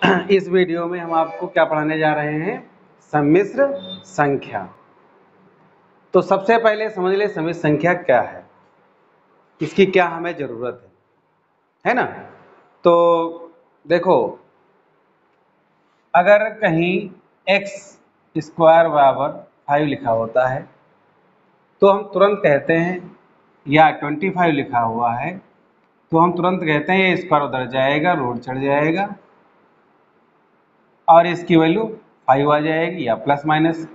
इस वीडियो में हम आपको क्या पढ़ाने जा रहे हैं, सम्मिश्र संख्या। तो सबसे पहले समझ ले सम्मिश्र संख्या क्या है, इसकी क्या हमें जरूरत है ना। तो देखो, अगर कहीं x स्क्वायर बराबर 5 लिखा होता है तो हम तुरंत कहते हैं, या 25 लिखा हुआ है तो हम तुरंत कहते हैं ये स्क्वायर उधर जाएगा, रूट चढ़ जाएगा और इसकी वैल्यू 5 आ जाएगी या प्लस माइनस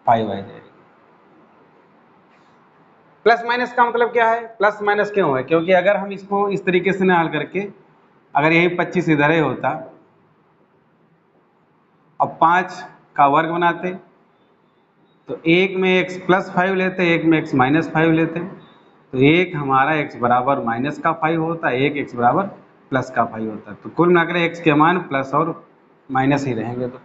5 आ जाएगी। प्लस माइनस का मतलब क्या है, प्लस माइनस क्यों है, क्योंकि अगर हम इसको इस तरीके से ना हल करके, अगर यही 25 इधर ही होता अब 5 का वर्ग बनाते तो एक में x प्लस 5 लेते, एक में x माइनस 5 लेते, तो एक हमारा x बराबर माइनस का 5 होता है, एक x बराबर प्लस का 5 होता है। तो कुल मिलाकर x के मान प्लस और माइनस ही रहेंगे, तो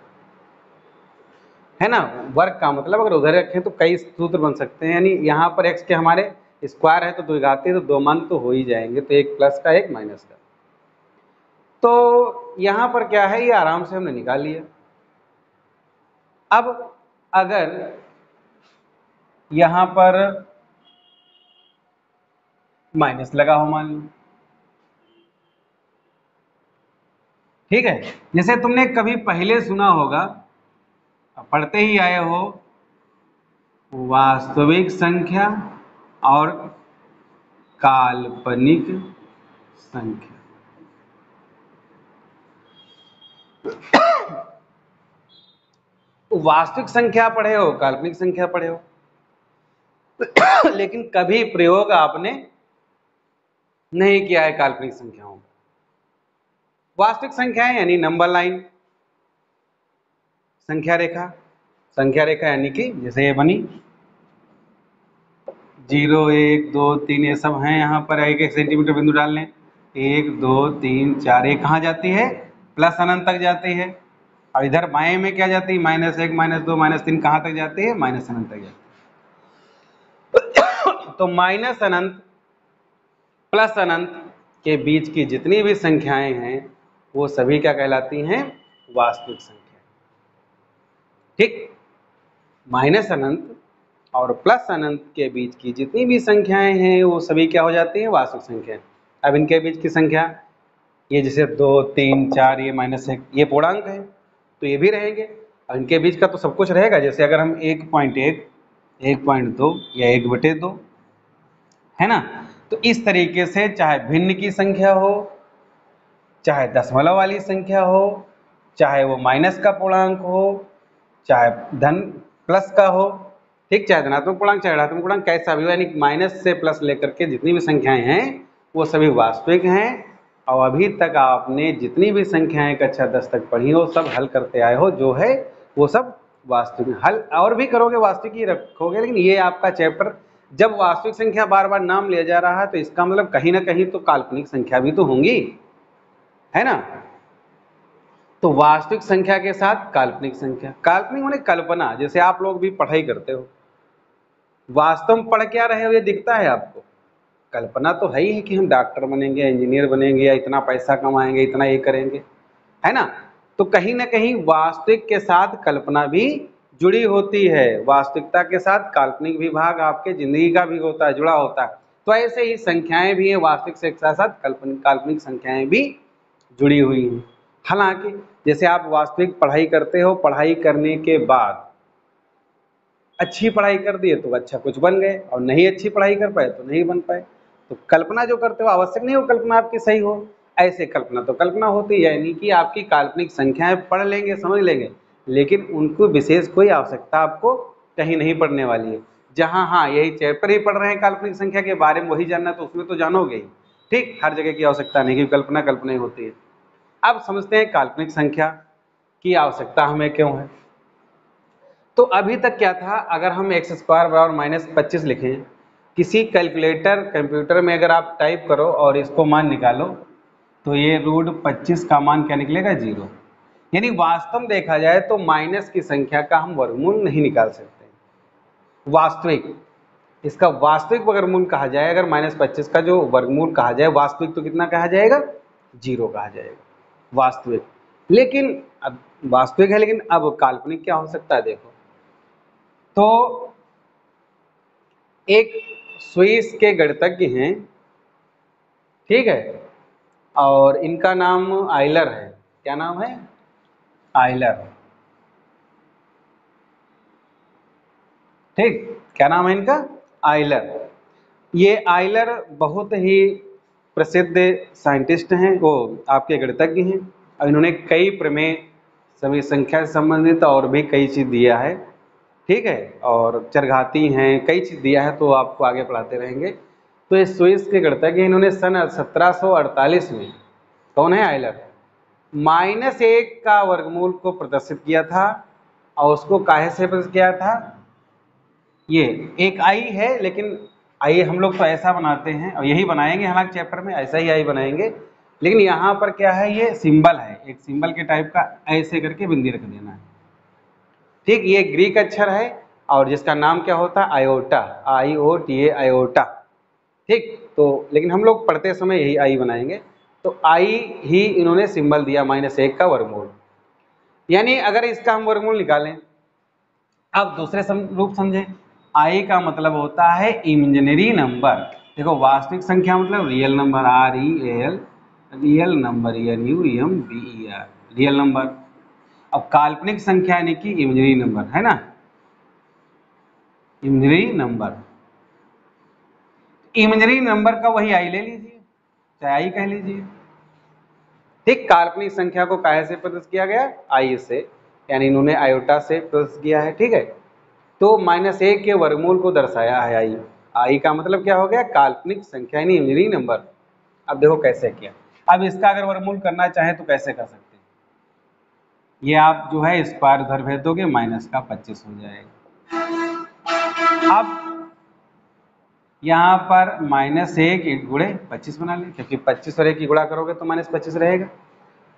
है ना। वर्ग का मतलब अगर उधर रखें तो कई सूत्र बन सकते हैं, यानी यहाँ पर x के हमारे स्क्वायर है तो द्विघाती, तो दो मान तो हो ही जाएंगे, तो एक प्लस का एक माइनस का। तो यहाँ पर क्या है, ये आराम से हमने निकाल लिया। अब अगर यहाँ पर माइनस लगा हो मान लो, ठीक है, जैसे तुमने कभी पहले सुना होगा, पढ़ते ही आए हो, वास्तविक संख्या और काल्पनिक संख्या। वास्तविक संख्या पढ़े हो, काल्पनिक संख्या पढ़े हो, लेकिन कभी प्रयोग आपने नहीं किया है काल्पनिक संख्याओं का। वास्तविक संख्याएं यानी नंबर लाइन, संख्या रेखा, संख्या रेखा यानी कि जैसे ये बनी 0 1 2 3 ये सब हैं, यहाँ पर एक एक सेंटीमीटर बिंदु डाल लें, 1 2 3 4, ये कहाँ जाती है, प्लस अनंत तक जाती है। और इधर बाएं में क्या जाती है, -1 -2 -3, कहाँ तक जाती है, माइनस अनंत तक जाती है। तो माइनस अनंत प्लस अनंत के बीच की जितनी भी संख्याएं हैं वो सभी क्या कहलाती हैं, वास्तविक संख्या। ठीक, माइनस अनंत और प्लस अनंत के बीच की जितनी भी संख्याएं हैं वो सभी क्या हो जाती हैं, वास्तविक संख्या। अब इनके बीच की संख्या, ये जैसे 2 3 4, ये -1, ये पूर्णांक है तो ये भी रहेंगे, और इनके बीच का तो सब कुछ रहेगा। जैसे अगर हम 1.1 1.2 या 1/2, है ना, तो इस तरीके से चाहे भिन्न की संख्या हो, चाहे दशमलव वाली संख्या हो, चाहे वो माइनस का पूर्णांक हो, चाहे धन प्लस का हो, ठीक, चाहे धनात्मक पूर्णांक चाहे ऋणात्मक पूर्णांक, कैसा भी हो, यानी माइनस से प्लस लेकर के जितनी भी संख्याएं हैं वो सभी वास्तविक हैं। और अभी तक आपने जितनी भी संख्याएं कक्षा 10 तक पढ़ी हो सब हल करते आए हो, जो है वो सब वास्तविक। हल और भी करोगे, वास्तविक ही रखोगे, लेकिन ये आपका चैप्टर, जब वास्तविक संख्या बार बार नाम लिया जा रहा है तो इसका मतलब कहीं ना कहीं तो काल्पनिक संख्या भी तो होंगी, है ना। तो वास्तविक संख्या के साथ काल्पनिक संख्या, काल्पनिक माने कल्पना, जैसे आप लोग भी पढ़ाई करते हो, वास्तव में पढ़ क्या रहे हो ये दिखता है आपको, कल्पना तो है ही है कि हम डॉक्टर बनेंगे, इंजीनियर बनेंगे, या इतना पैसा कमाएंगे, इतना ये करेंगे, है ना। तो कहीं ना कहीं वास्तविक के साथ कल्पना भी जुड़ी होती है, वास्तविकता के साथ काल्पनिक भी भाग आपके जिंदगी का भी होता है, जुड़ा होता है। तो ऐसे ही संख्याएं भी हैं, वास्तविक से साथ साथ काल्पनिक संख्याएं भी जुड़ी हुई हैं। हालांकि जैसे आप वास्तविक पढ़ाई करते हो, पढ़ाई करने के बाद अच्छी पढ़ाई कर दिए तो अच्छा कुछ बन गए, और नहीं अच्छी पढ़ाई कर पाए तो नहीं बन पाए। तो कल्पना जो करते हो आवश्यक नहीं हो कल्पना आपकी सही हो, ऐसे कल्पना तो कल्पना होती है, यानी कि आपकी काल्पनिक संख्याएं पढ़ लेंगे, समझ लेंगे, लेकिन उनको विशेष कोई आवश्यकता आपको कहीं नहीं पढ़ने वाली है। जहाँ हाँ यही चैप्टर ही पढ़ रहे हैं काल्पनिक संख्या के बारे में, वही जानना तो उसमें तो जानोगे ही, ठीक, हर जगह की आवश्यकता नहीं, क्योंकि कल्पना कल्पना ही होती है। अब समझते हैं काल्पनिक संख्या की आवश्यकता हमें क्यों है। तो अभी तक क्या था, अगर हम x स्क्वायर बराबर -25 लिखें, किसी कैलकुलेटर कंप्यूटर में अगर आप टाइप करो और इसको मान निकालो तो ये √25 का मान क्या निकलेगा, 0। यानी वास्तव में देखा जाए तो माइनस की संख्या का हम वर्गमूल नहीं निकाल सकते। वास्तविक, इसका वास्तविक वर्गमूल कहा जाए, अगर -25 का जो वर्गमूल कहा जाए वास्तविक, तो कितना कहा जाएगा, 0 कहा जाएगा वास्तविक। लेकिन अब वास्तविक है, लेकिन अब काल्पनिक क्या हो सकता है देखो। तो एक स्विस के गणितज्ञ हैं, ठीक है, और इनका नाम आइलर है। क्या नाम है? आइलर। ठीक, क्या नाम है इनका? आइलर। ये आइलर बहुत ही प्रसिद्ध साइंटिस्ट हैं, वो आपके गणितज्ञ हैं, और इन्होंने कई प्रमेय सभी संख्या से संबंधित और भी कई चीज़ दिया है, ठीक है, और चरघाती हैं, कई चीज़ दिया है, तो आपको आगे पढ़ाते रहेंगे। तो ये स्विस के गणितज्ञ, इन्होंने सन 1748 में, कौन है? आइलर, -1 का वर्गमूल को प्रदर्शित किया था, और उसको काहे से प्रदर्शित किया था? ये एक आई है, लेकिन आई हम लोग तो ऐसा बनाते हैं, और यही बनाएंगे हालांकि चैप्टर में ऐसा ही आई बनाएंगे, लेकिन यहाँ पर क्या है, ये सिंबल है, एक सिंबल के टाइप का, ऐसे करके बिंदी रख देना है। ठीक, ये ग्रीक अक्षर है, और जिसका नाम क्या होता है? Iota, IOTA, iota. ठीक, तो लेकिन हम लोग पढ़ते समय यही आई बनाएंगे। तो आई ही इन्होंने सिंबल दिया, -1 का वर्गमूल। यानी अगर इसका हम वर्गमूल निकालें, अब दूसरे रूप समझें, आई का मतलब होता है इमेजिनरी नंबर। देखो, वास्तविक संख्या मतलब real number, REAL, real number, NUMBER, real number. अब काल्पनिक संख्या यानी कि इमेजिनरी नंबर, है ना, इमेजिनरी नंबर। इमेजिनरी नंबर का वही आई ले लीजिए, चाहे आई कह लीजिए। ठीक, काल्पनिक संख्या को काहे से प्रदर्शित किया गया? आई से, यानी इन्होंने आयोटा से प्रदर्शित किया है, ठीक है। तो -1 के वर्गमूल को दर्शाया है आई। आई का मतलब क्या हो गया? काल्पनिक संख्या यानी इमेजिनरी नंबर। अब देखो कैसे किया। अब इसका अगर वर्गमूल करना चाहे तो कैसे कर सकते हैं? ये आप जो है स्क्वायर उधर भेज दोगे, -25 हो जाएगा। अब यहाँ पर -1 गुणे 25 बना लें, क्योंकि 25 और 1 की गुणा करोगे तो -25 रहेगा।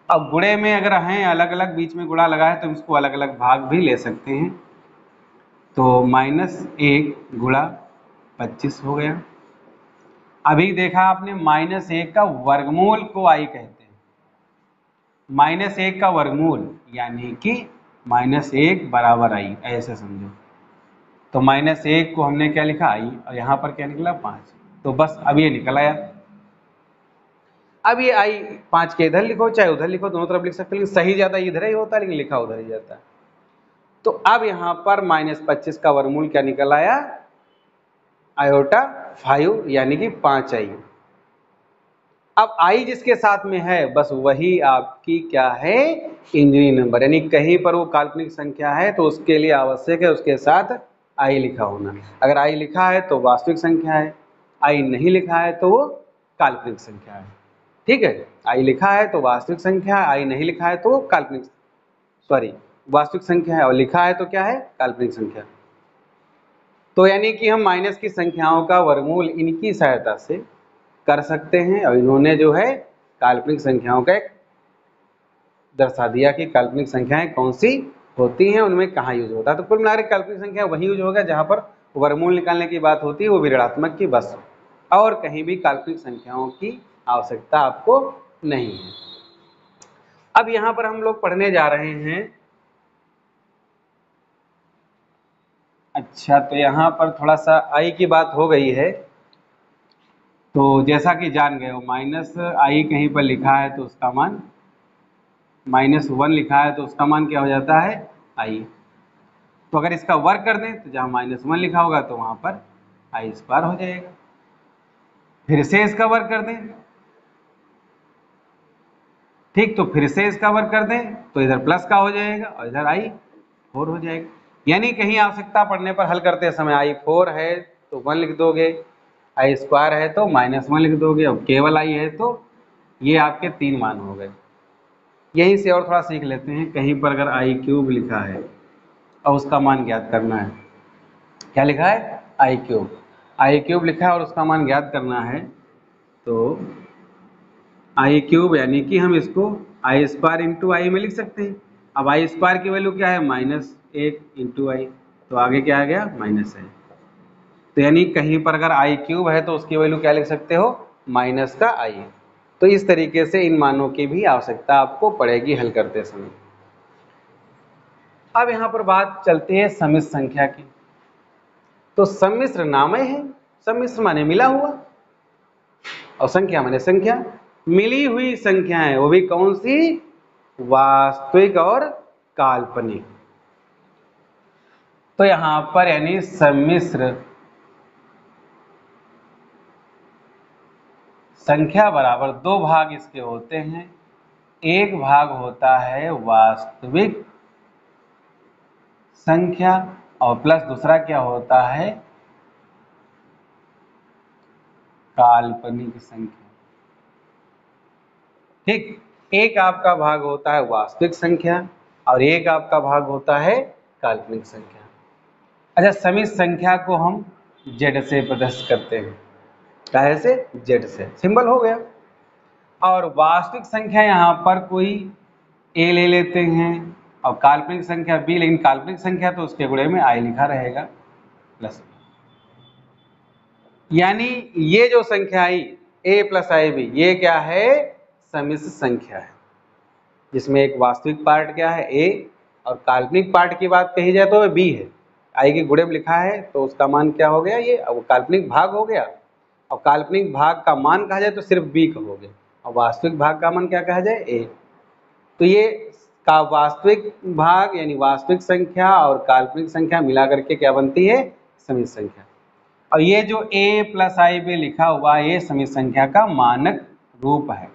अब गुणे में अगर हैं अलग अलग, बीच में गुणा लगा है, तो इसको अलग अलग भाग भी ले सकते हैं। तो -1 गुणा 25 हो गया। अभी देखा आपने, -1 का वर्गमूल को आई कहते हैं। -1 का वर्गमूल यानी कि -1 बराबर आई, ऐसे समझो। तो -1 को हमने क्या लिखा? आई, और यहाँ पर क्या निकला? 5। तो बस अब ये निकल आया। अब ये आई 5 के इधर लिखो चाहे उधर लिखो, दोनों तरफ लिख सकते हो, लेकिन सही ज्यादा इधर ही होता है, लेकिन लिखा उधर ही जाता है। तो अब यहाँ पर -25 का वर्गमूल क्या निकल आया? आयोटा 5, यानी कि 5 आई। अब आई जिसके साथ में है, बस वही आपकी क्या है? Engineering number. यानी कहीं पर वो काल्पनिक संख्या है तो उसके लिए आवश्यक है उसके साथ आई लिखा होना। अगर आई लिखा है तो वास्तविक संख्या है, आई नहीं लिखा है तो वो काल्पनिक संख्या है। ठीक है, आई लिखा है तो वास्तविक संख्या है, आई नहीं लिखा है तो वो काल्पनिक, सॉरी, वास्तविक संख्या है, और लिखा है तो क्या है? काल्पनिक संख्या। तो यानी कि हम माइनस की संख्याओं का वर्गमूल इनकी सहायता से कर सकते हैं, और इन्होंने जो है काल्पनिक संख्याओं का एक दर्शा दिया कि काल्पनिक संख्याएं कौन सी होती हैं, उनमें कहाँ यूज होता है। तो कुल मिलाकर काल्पनिक संख्या वही यूज होगा जहाँ पर वर्गमूल निकालने की बात होती है, वो भी ऋणात्मक की, बस, और कहीं भी काल्पनिक संख्याओं की आवश्यकता आपको नहीं है। अब यहाँ पर हम लोग पढ़ने जा रहे हैं, अच्छा, तो यहाँ पर थोड़ा सा आई की बात हो गई है, तो जैसा कि जान गए हो, -i कहीं पर लिखा है तो उसका मान, -1 लिखा है तो उसका मान क्या हो जाता है? i। तो अगर इसका वर्ग कर दें तो जहाँ -1 लिखा होगा तो वहाँ पर i² हो जाएगा। फिर से इसका वर्ग कर दें, ठीक, तो फिर से इसका वर्ग कर दें तो इधर प्लस का हो जाएगा और इधर i4 हो जाएगा। यानी कहीं आवश्यकता पड़ने पर हल करते समय i4 है तो 1 लिख दोगे, i² है तो -1 लिख दोगे, अब केवल i है तो ये आपके 3 मान हो गए। यहीं से और थोड़ा सीख लेते हैं, कहीं पर अगर i³ लिखा है और उसका मान ज्ञात करना है, क्या लिखा है? i³ लिखा है और उसका मान ज्ञात करना है, तो i³ यानी कि हम इसको i² इंटू आई में लिख सकते हैं। अब i² की वैल्यू क्या है? -1 इंटू आई, तो आगे क्या आ गया? माइनस है। तो यानी कहीं पर अगर i³ है तो उसकी वैल्यू क्या लिख सकते हो? माइनस का i। तो इस तरीके से इन मानों की भी आवश्यकता आपको पड़ेगी हल करते समय। अब यहाँ पर बात चलती है सम्मिश्र संख्या की। तो सम्मिश्र नाम ही है, सम्मिश्र माने मिला हुआ और संख्या माने संख्या, मिली हुई संख्याएं, वो भी कौन सी, वास्तविक और काल्पनिक। तो यहां पर यानी सम्मिश्र संख्या बराबर दो भाग इसके होते हैं, एक भाग होता है वास्तविक संख्या और प्लस दूसरा क्या होता है, काल्पनिक संख्या। ठीक, एक आपका भाग होता है वास्तविक संख्या और एक आपका भाग होता है काल्पनिक संख्या। अच्छा, सम्मिश्र संख्या को हम जेड से प्रदर्शित करते हैं, काहे से, जेड से, सिंबल हो गया। और वास्तविक संख्या यहाँ पर कोई ए ले लेते हैं और काल्पनिक संख्या बी, लेकिन काल्पनिक संख्या तो उसके गुणे में आई लिखा रहेगा प्लस, यानी ये जो संख्या आई ए प्लस आई बी, ये क्या है, सम्मिश्र संख्या है, जिसमें एक वास्तविक पार्ट क्या है ए और काल्पनिक पार्ट की बात कही जाए तो वह बी है। आई के गुणे में लिखा है तो उसका मान क्या हो गया, ये अब काल्पनिक भाग हो गया, और काल्पनिक भाग का मान कहा जाए तो सिर्फ बी का हो गया, और वास्तविक भाग का मान क्या कहा जाए, ए। तो ये का वास्तविक भाग यानी वास्तविक संख्या और काल्पनिक संख्या मिला करके क्या बनती है, सम्मिश्र संख्या। और ये जो a प्लस आई बी लिखा हुआ ये सम्मिश्र संख्या का मानक रूप है।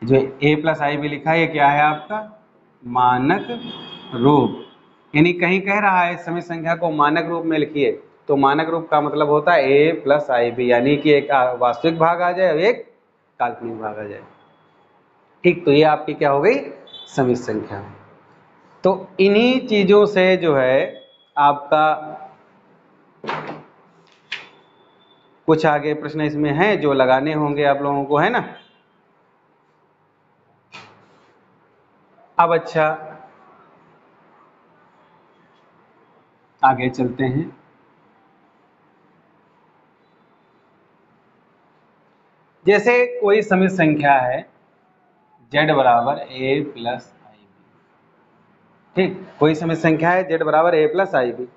जो a प्लस आई बी लिखा है ये क्या है आपका, मानक रूप। यानी कहीं कह रहा है सम्मिश्र संख्या को मानक रूप में लिखिए, तो मानक रूप का मतलब होता है a प्लस आई बी, यानी कि एक वास्तविक भाग आ जाए और एक काल्पनिक भाग आ जाए। ठीक, तो ये आपकी क्या हो गई, सम्मिश्र संख्या। तो इन्हीं चीजों से जो है आपका कुछ आगे प्रश्न इसमें हैं जो लगाने होंगे आप लोगों को, है ना। अब अच्छा आगे चलते हैं। जैसे कोई सम्मिश्र संख्या है z बराबर a प्लस आई बी, ठीक, कोई सम्मिश्र संख्या है z बराबर a प्लस आई बी,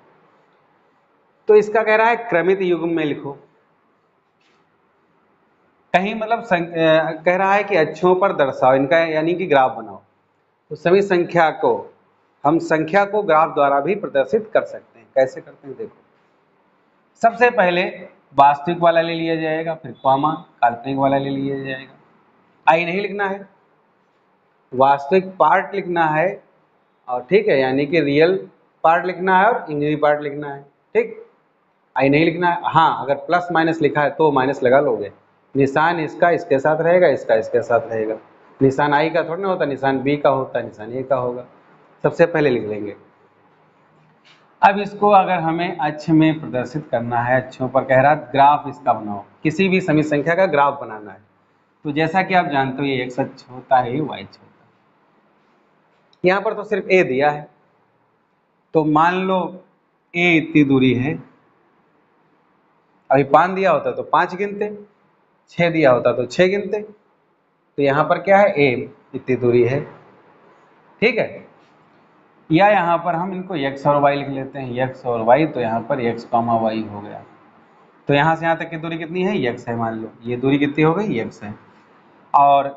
तो इसका कह रहा है क्रमित युग्म में लिखो। कहीं मतलब कह रहा है कि अक्षों पर दर्शाओ इनका, यानी कि ग्राफ बनाओ। तो सम्मिश्र संख्या को हम संख्या को ग्राफ द्वारा भी प्रदर्शित कर सकते हैं। कैसे करते हैं देखो, सबसे पहले वास्तविक वाला ले लिया जाएगा, फिर कॉमा काल्पनिक वाला ले लिया जाएगा। आई नहीं लिखना है, वास्तविक पार्ट लिखना है, और ठीक है, यानी कि रियल पार्ट लिखना है और इमेजिनरी पार्ट लिखना है। ठीक, आई नहीं लिखना है। हाँ, अगर प्लस माइनस लिखा है तो माइनस लगा लोगे, निशान इसका इसके साथ रहेगा, इसका इसके साथ रहेगा। निशान आई का थोड़ा ना होता, निशान बी का होता है, निशान ए का होगा। सबसे पहले लिख लेंगे। अब इसको अगर हमें अक्ष में प्रदर्शित करना है, अक्षों पर कह रहा है ग्राफ इसका बनाओ, किसी भी सम्मिश्र संख्या का ग्राफ बनाना है। तो जैसा कि आप जानते हो ये एक्स अक्ष होता है, ये वाई अक्ष होता है। यहाँ पर तो सिर्फ ए दिया है, तो मान लो ए इतनी दूरी है, अभी 5 दिया होता तो 5 गिनते, 6 दिया होता तो 6 गिनते। तो यहाँ पर क्या है, ए इतनी दूरी है, ठीक है। या यहाँ पर हम इनको x और y लिख लेते हैं, x और y, तो यहाँ पर x, y हो गया। तो यहाँ से यहाँ तक की दूरी कितनी है, x है, मान लो ये दूरी कितनी हो गई, x है। और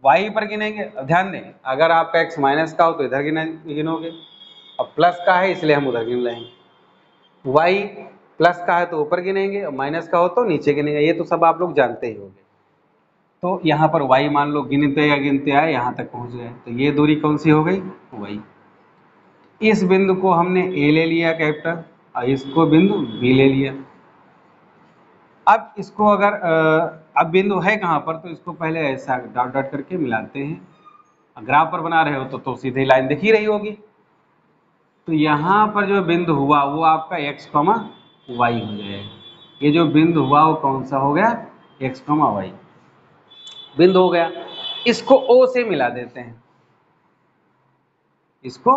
y पर गिनेंगे, ध्यान दें अगर आपका x माइनस का हो तो इधर गिनोगे, और प्लस का है इसलिए हम उधर गिन रहे हैं। y प्लस का है तो ऊपर गिनेंगे, और माइनस का हो तो नीचे गिनेंगे, ये तो सब आप लोग जानते ही होंगे। तो यहाँ पर y मान लो गिनते या गिनते आए यहाँ तक पहुँच गए, तो ये दूरी कौन सी हो गई, y। इस बिंदु को हमने a ले लिया कैपिटल, और इसको बिंदु b ले लिया। अब इसको अगर अब बिंदु है कहाँ पर, तो इसको पहले ऐसा डॉट डॉट करके मिलाते हैं। ग्राफ पर बना रहे हो तो सीधी लाइन दिख ही रही होगी। तो यहाँ पर जो बिंदु हुआ वो आपका x, y हो जाएगा। ये जो बिंदु हुआ वो कौन सा हो गया, x, y बिंदु हो गया। इसको o से मिला देते हैं, इसको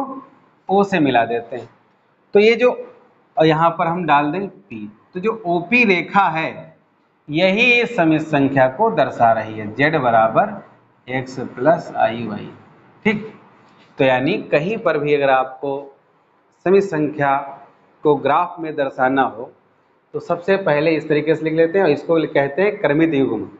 o से मिला देते हैं। तो ये जो यहाँ पर हम डाल दें P, तो जो OP रेखा है यही इस समित संख्या को दर्शा रही है, z बराबर x प्लस आई वाई। ठीक, तो यानी कहीं पर भी अगर आपको समित संख्या को ग्राफ में दर्शाना हो तो सबसे पहले इस तरीके से लिख लेते हैं, और इसको कहते हैं क्रमित युग्म।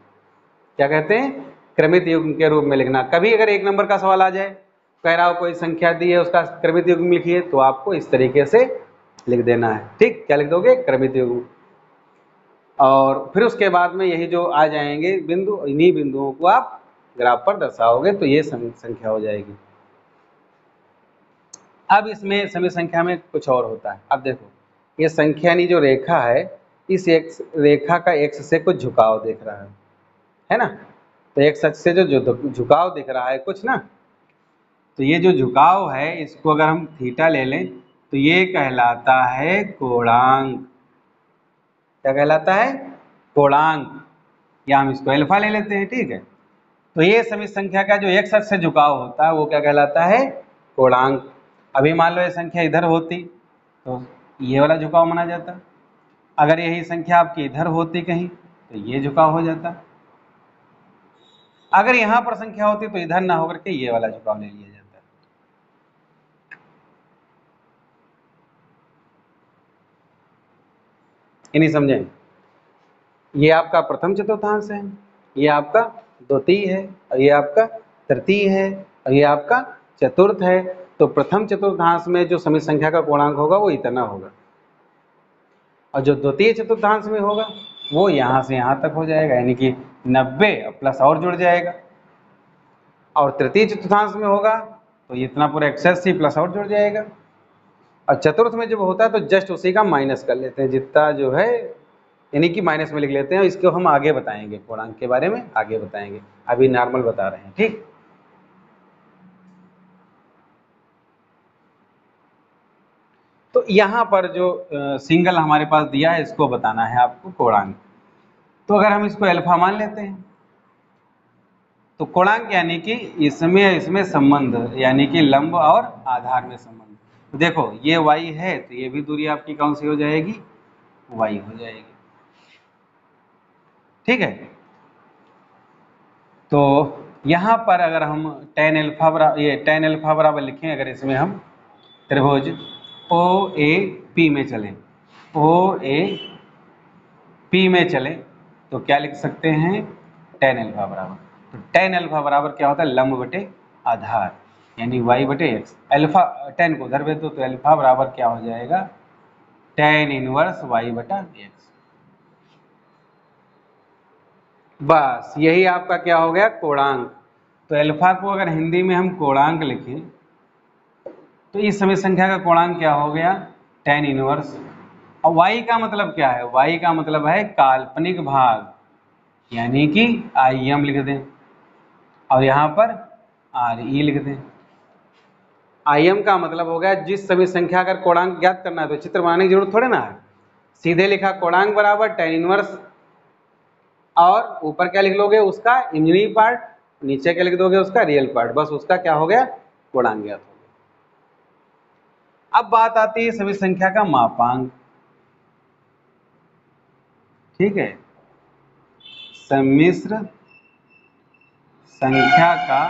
क्या कहते हैं? क्रमित युग्म के रूप में लिखना। कभी अगर एक नंबर का सवाल आ जाए, कह रहा हो कोई संख्या दी है उसका क्रमित युग्म लिखिए, तो आपको इस तरीके से लिख देना है। ठीक, क्या लिख दोगे? क्रमित युग्म। और फिर उसके बाद में यही जो आ जाएंगे बिंदु, इन्हीं बिंदुओं को आप ग्राफ पर दर्शाओगे तो ये समित संख्या हो जाएगी। अब इसमें समित संख्या में कुछ और होता है। अब देखो, ये संख्या यानी जो रेखा है, इस एक्स रेखा का एक्स से कुछ झुकाव दिख रहा है ना? तो एक्स अक्ष से जो झुकाव दिख रहा है कुछ ना, तो ये जो झुकाव है इसको अगर हम थीटा ले लें तो ये कहलाता है कोणांक। क्या कहलाता है? कोणांक, या हम इसको अल्फा ले लेते हैं। ठीक है, तो ये समित संख्या का जो एक्स अक्ष से झुकाव होता है वो क्या कहलाता है? कोणांक। अभी मान लो ये संख्या इधर होती तो ये वाला झुकाव माना जाता, अगर यही संख्या आपकी इधर होती कहीं तो ये झुकाव हो जाता, अगर यहां पर संख्या होती तो इधर ना होकर के ये वाला झुकाव ले लिया जाता। नहीं समझे? ये आपका प्रथम चतुर्थांश है, ये आपका द्वितीय है, और ये आपका तृतीय है, और ये आपका चतुर्थ है। तो प्रथम चतुर्थांश में जो समित संख्या का पूर्णांक होगा वो इतना होगा, और जो द्वितीय चतुर्थांश में होगा वो यहाँ से यहाँ तक हो जाएगा, यानी कि 90 प्लस और जुड़ जाएगा। और तृतीय चतुर्थांश में होगा तो इतना पूरा एक्सेस ही प्लस और जुड़ जाएगा। और चतुर्थ में जब होता है तो जस्ट उसी का माइनस कर लेते हैं, जितना जो है यानी कि माइनस में लिख लेते हैं। इसको हम आगे बताएंगे, पूर्णांक के बारे में आगे बताएंगे, अभी नॉर्मल बता रहे हैं। ठीक, तो यहाँ पर जो सिंगल हमारे पास दिया है इसको बताना है आपको कोणांक। तो अगर हम इसको अल्फा मान लेते हैं तो कोणांक यानी कि इसमें संबंध, यानी कि लंब और आधार में संबंध। तो देखो ये y है तो ये भी दूरी आपकी कौन सी हो जाएगी? y हो जाएगी। ठीक है, तो यहाँ पर अगर हम tan अल्फा बराबर लिखें, अगर इसमें हम त्रिभुज OAP में चलें, OAP में चलें तो क्या लिख सकते हैं? tan अल्फा बराबर, तो tan अल्फा बराबर क्या होता है? लंब बटे आधार, यानी y बटे एक्स। अल्फा tan को उधर भेज दो तो अल्फा बराबर क्या हो जाएगा? tan इनवर्स y बटा एक्स। बस यही आपका क्या हो गया? कोणांक। तो अल्फा को अगर हिंदी में हम कोणांक लिखें तो इस समित संख्या का कोणांक क्या हो गया? tan inverse. और y का मतलब क्या है? y का मतलब है काल्पनिक भाग, यानी कि im लिख दें, और यहाँ पर re लिख दें। im का मतलब हो गया जिस समित संख्या अगर कोणांक ज्ञात करना है तो चित्र बनाने की जरूरत थोड़े ना है, सीधे लिखा कोणांक बराबर tan इनवर्स, और ऊपर क्या लिख लोगे? उसका इमेजिनरी पार्ट, नीचे क्या लिख दोगे? उसका रियल पार्ट। बस उसका क्या हो गया? कोणांक ज्ञात हो गया। अब बात आती है समित संख्या का मापांक। ठीक है, सम्मिश्र संख्या का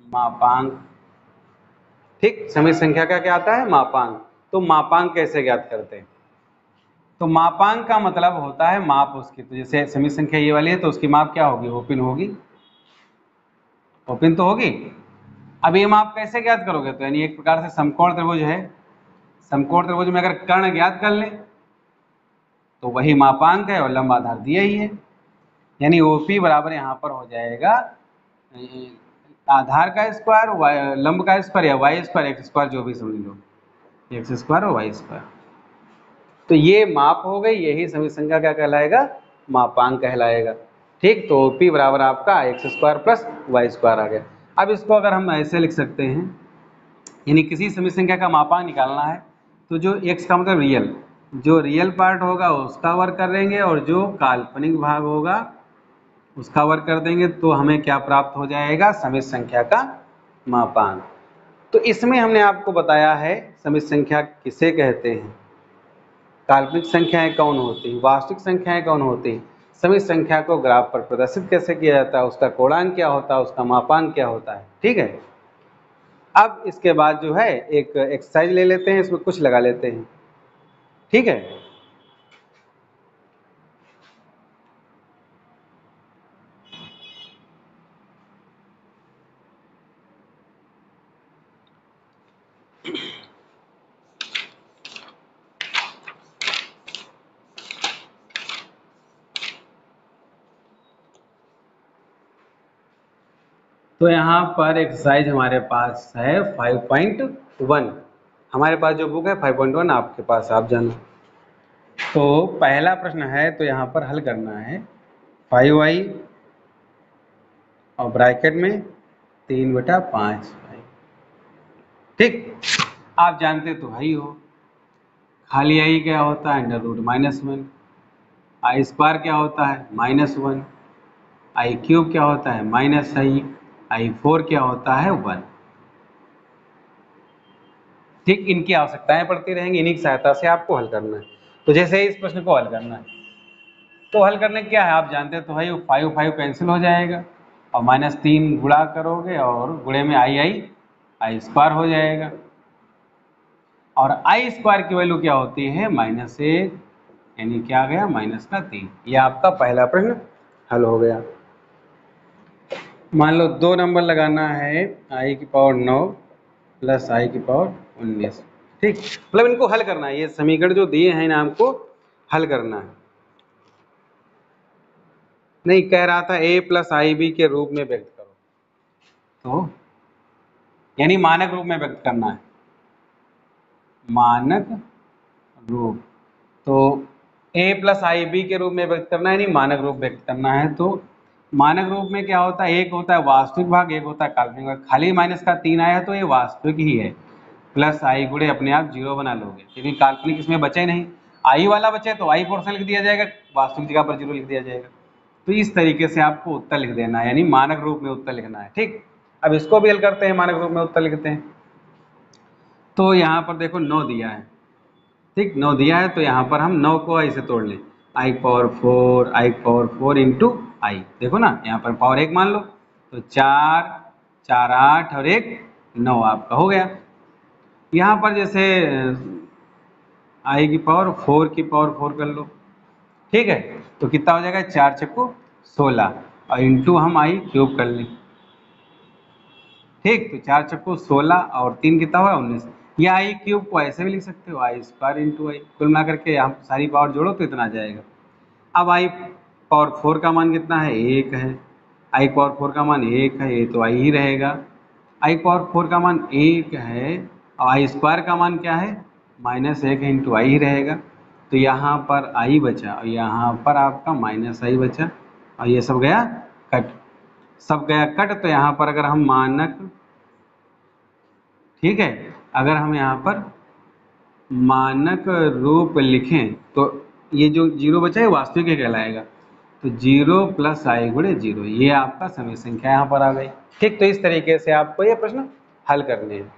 मापांक। ठीक, समित संख्या का क्या आता है? मापांक। तो मापांक कैसे ज्ञात करते हैं? तो मापांक का मतलब होता है माप उसकी। तो जैसे समित संख्या ये वाली है तो उसकी माप क्या होगी? ओपिन होगी, ओपिन तो होगी। अब ये माप कैसे ज्ञात करोगे? तो यानी एक प्रकार से समकोण त्रिभुज है, समकोण त्रिभुज में अगर कर्ण ज्ञात कर लें तो वही मापांक है, और लंब आधार दिया ही है, यानी ओपी बराबर यहाँ पर हो जाएगा आधार का स्क्वायर, लंब का स्क्वायर, या वाई स्क्वायर, एक्स स्क्वायर, जो भी समझ लो, एक्स स्क्वायर और वाई स्क्वायर। तो ये माप हो गई, यही समित संख्या क्या कहलाएगा? मापांक कहलाएगा। ठीक, तो ओपी बराबर आपका X square plus Y square आ गया। अब इसको अगर हम ऐसे लिख सकते हैं, यानी किसी समित संख्या का मापांक निकालना है तो जो x का मतलब रियल, जो रियल पार्ट होगा उसका वर्ग कर देंगे, और जो काल्पनिक भाग होगा उसका वर्ग कर देंगे, तो हमें क्या प्राप्त हो जाएगा? समित संख्या का मापांक। तो इसमें हमने आपको बताया है समित संख्या किसे कहते हैं, काल्पनिक संख्याएं कौन होती हैं, वास्तविक संख्याएं कौन होती हैं, सभी संख्या को ग्राफ पर प्रदर्शित कैसे किया जाता है, उसका कोणांक क्या होता है, उसका मापांक क्या होता है। ठीक है, अब इसके बाद जो है एक एक्सरसाइज ले लेते हैं, इसमें कुछ लगा लेते हैं। ठीक है, तो यहाँ पर एक्सरसाइज हमारे पास है 5.1। हमारे पास जो बुक है 5.1 आपके पास, आप जानो। तो पहला प्रश्न है, तो यहाँ पर हल करना है 5i और ब्रैकेट में 3/5। ठीक, आप जानते तो है ही हो, खाली आई क्या होता है √-1, आई स्क्वायर क्या होता है -1, आई क्यूब क्या होता है -i, आई 4 क्या होता है 1। ठीक, इनकी आवश्यकताएं पड़ती रहेंगी, इन्हीं की सहायता से आपको हल करना है। तो जैसे इस प्रश्न को हल करना है, तो हल करने क्या है, आप जानते तो है, 5 कैंसिल हो जाएगा और -3 गुणा करोगे और गुणे में आई स्क्वायर हो जाएगा, और आई स्क्वायर की वैल्यू क्या होती है -1, यानी क्या आ गया -3। यह आपका पहला प्रश्न हल हो गया। मान लो 2 नंबर लगाना है i⁻9 + i⁻19। ठीक, मतलब इनको हल करना है, ये समीकरण जो दिए हैं इन्हें हमको हल करना है। नहीं, कह रहा था a + ib के रूप में व्यक्त करो, तो यानी मानक रूप में व्यक्त करना है, मानक रूप। तो a + ib के रूप में व्यक्त करना है, यानी मानक रूप व्यक्त करना है। तो मानक रूप में क्या होता है, एक होता है वास्तविक भाग, एक होता है काल्पनिक भाग। खाली -3 आया है तो ये वास्तविक ही है, प्लस आई गुणे अपने आप 0 बना लोगे, क्योंकि काल्पनिक इसमें बचे नहीं। आई वाला बचे तो आई पोर्शन लिख दिया जाएगा, वास्तविक जगह पर 0 लिख दिया जाएगा। तो इस तरीके से आपको उत्तर लिख देना है, यानी मानक रूप में उत्तर लिखना है। ठीक, अब इसको भी हल करते हैं, मानक रूप में उत्तर लिखते हैं। तो यहाँ पर देखो 9 दिया है, ठीक, 9 दिया है, तो यहाँ पर हम 9 को आई से तोड़ लें, i⁻4 इंटू आई। देखो ना, यहाँ पर पावर 1 मान लो, तो 4 4 8 और 1 9 आपका हो गया। यहाँ पर जैसे i⁻4 की पावर 4 कर लो, ठीक है, तो कितना हो जाएगा 4 × 16 और इंटू हम आई क्यूब कर लें। ठीक, तो 4 × 16 और 3 कितना हुआ 19। या आई क्यूब को ऐसे भी लिख सकते हो, आई स्क्वायर इंटू आई, कुल मिला करके यहाँ सारी पावर जोड़ो तो इतना आ जाएगा। अब i⁻4 का मान कितना है 1 है, i⁻4 का मान 1 है, ये तो आई ही रहेगा। i⁻4 का मान 1 है और आई स्क्वायर का मान क्या है -1 इंटू आई ही रहेगा। तो यहाँ पर आई बचा और यहाँ पर आपका -i बचा, और ये सब गया कट, सब गया कट। तो यहाँ पर अगर हम मानक, ठीक है, अगर हम यहाँ पर मानक रूप लिखें तो ये जो 0 बचा है वास्तविक कहलाएगा। तो 0 + i गुणे 0, ये आपका समय संख्या यहाँ पर आ गई। ठीक, तो इस तरीके से आपको ये प्रश्न हल करने हैं।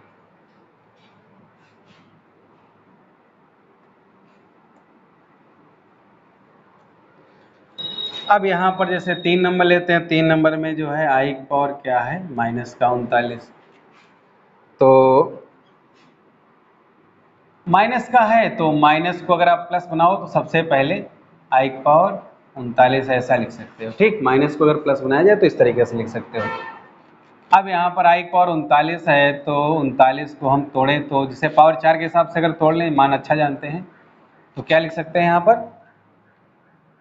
अब यहाँ पर जैसे 3 नंबर लेते हैं, 3 नंबर में जो है आई की पावर क्या है -39। तो माइनस का है, तो माइनस को अगर आप प्लस बनाओ तो सबसे पहले आई की पावर 39 ऐसा लिख सकते हो। ठीक, माइनस को अगर प्लस बनाया जाए तो इस तरीके से लिख सकते हो। अब यहाँ पर आई की पावर 39 है, तो 39 को हम तोड़ें तो जिसे पावर 4 के हिसाब से अगर तोड़ लें, मान अच्छा जानते हैं, तो क्या लिख सकते हैं यहाँ पर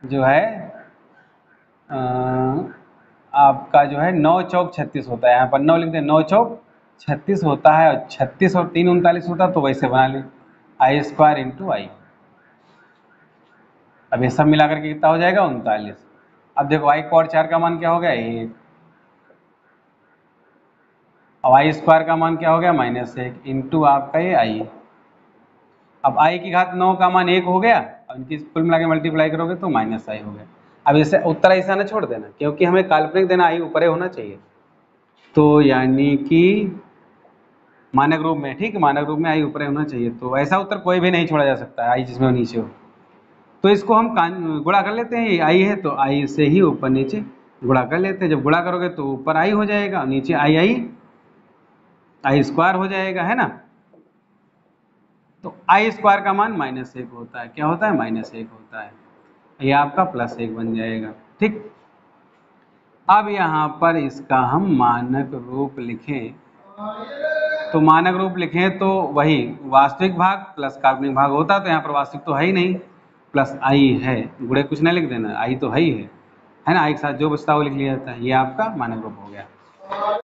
जो है आपका जो है 9 चौक 36 होता है। यहाँ पर 9 लिख दें, 9 चौक 36 होता है, और 36 और 3 39 होता है, तो वैसे बना लें आई स्क्वायर इंटू आई। अब ये सब मिलाकर के कितना हो जाएगा 39। अब देखो आई की पावर 4 का मान क्या हो गया 1, अब आई स्क्वायर का मान क्या हो गया -1 इंटू आपका ये आई। अब आई की घात 9 का मान 1 हो गया, और इनकी कुल मिला के मल्टीप्लाई करोगे तो -i हो गया। अब इसे उत्तर ऐसा ना छोड़ देना, क्योंकि हमें काल्पनिक देना आई ऊपर होना चाहिए। तो यानी कि मानक रूप में, ठीक है, मानक रूप में आई ऊपर होना चाहिए। तो ऐसा उत्तर कोई भी नहीं छोड़ा जा सकता है, आई जिसमें वो नीचे हो। तो इसको हम गुणा कर लेते हैं, ये आई है तो आई से ही ऊपर नीचे गुणा कर लेते हैं। जब गुणा करोगे तो ऊपर आई हो जाएगा, नीचे आई आई स्क्वायर हो जाएगा, है ना। तो आई स्क्वायर का मान -1 होता है। क्या होता है? -1 होता है। ये आपका +1 बन जाएगा, ठीक। अब यहाँ पर इसका हम मानक रूप लिखें, तो मानक रूप लिखें तो वही वास्तविक भाग प्लस काल्पनिक भाग होता, तो यहाँ पर वास्तविक तो है ही नहीं, प्लस आई है, गुणे कुछ नहीं लिख देना, आई तो है ही है ना। आई के साथ जो बचता है वो लिख लिया जाता है। ये आपका मानक रूप हो गया।